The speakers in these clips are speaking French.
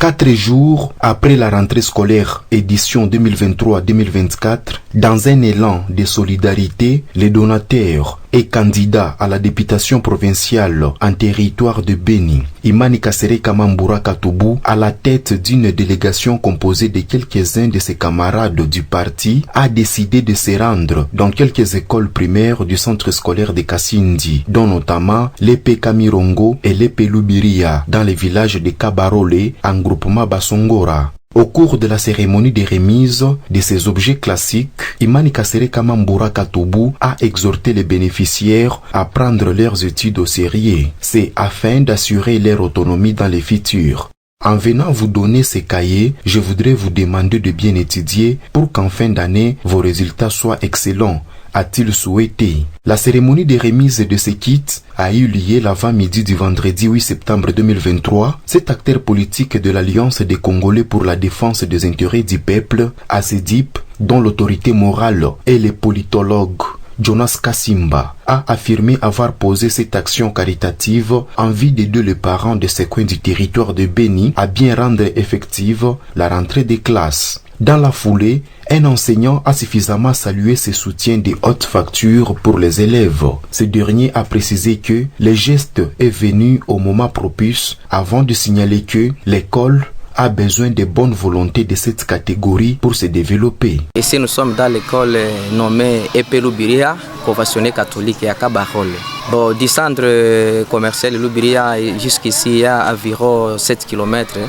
4 jours après la rentrée scolaire édition 2023-2024, dans un élan de solidarité, les donateurs et candidats à la députation provinciale en territoire de Beni, Imani Kasereka Mambura Katoubou, à la tête d'une délégation composée de quelques-uns de ses camarades du parti, a décidé de se rendre dans quelques écoles primaires du centre scolaire de Kassindi, dont notamment l'Epe Kamirongo et l'Epe Lubiria, dans les villages de Kabarole, en groupement Basongora. Au cours de la cérémonie de remise de ces objets classiques, Imani Kasereka Mambura Katoubou a exhorté les bénéficiaires à prendre leurs études au sérieux. C'est afin d'assurer leur autonomie dans le futur. En venant vous donner ces cahiers, je voudrais vous demander de bien étudier pour qu'en fin d'année, vos résultats soient excellents, a-t-il souhaité. La cérémonie de remise de ces kits a eu lieu l'avant-midi du vendredi 8 septembre 2023. Cet acteur politique de l'Alliance des Congolais pour la défense des intérêts du peuple, ACDIP, dont l'autorité morale est le politologue Jonas Kassimba, a affirmé avoir posé cette action caritative en vue d'aider les parents de ces coins du territoire de Beni à bien rendre effective la rentrée des classes. Dans la foulée, un enseignant a suffisamment salué ce soutien de haute facture pour les élèves. Ce dernier a précisé que le geste est venu au moment propice avant de signaler que l'école a besoin de bonne volonté de cette catégorie pour se développer. Ici, nous sommes dans l'école nommée Epe Lubiria, conventionnée catholique à Kabarole. Bon, du centre commercial Lubiria jusqu'ici, il y a environ 7 km.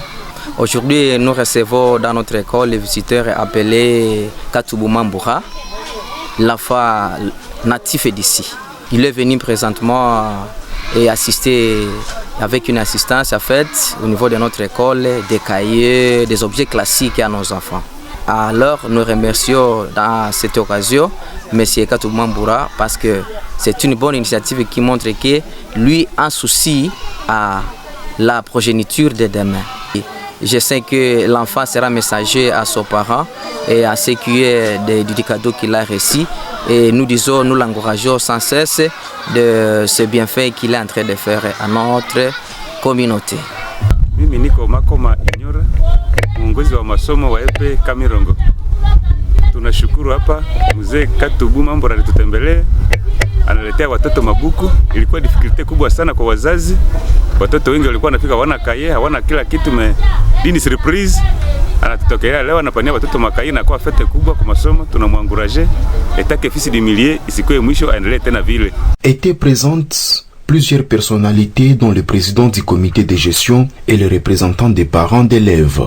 Aujourd'hui, nous recevons dans notre école les visiteurs appelés Katoubou Mambura, l'enfant natif d'ici. Il est venu présentement et assister avec une assistance à fait au niveau de notre école, des cahiers, des objets classiques à nos enfants. Alors nous remercions dans cette occasion M. Katoubou Mambura parce que c'est une bonne initiative qui montre que lui a un souci à la progéniture de demain. Je sais que l'enfant sera messager à ses parents et à ce qui est du cadeau qu'il a reçu. Et nous disons, nous l'encourageons sans cesse de ce bienfait qu'il est en train de faire à notre communauté. Mimi niko Makoma Inyora, mwongozi wa masomo wa Epe Kamirongo. Tunashukuru hapa mzee Katoubou Mambura alitutembelea, analetea watoto mabuku. Ilikuwa difficulty kubwa sana kwa wazazi. Watoto wengi walikuwa wanafika hawana kaye, hawana kila kitu dini surprise. Anatutokea leo anapania watoto makaye na kwa fete kubwa kwa masomo, tunamwanguraje etake fils du millier isikuwe mwisho aendelee tena vile. Étaient présentes plusieurs personnalités dont le président du comité de gestion et le représentant des parents d'élèves.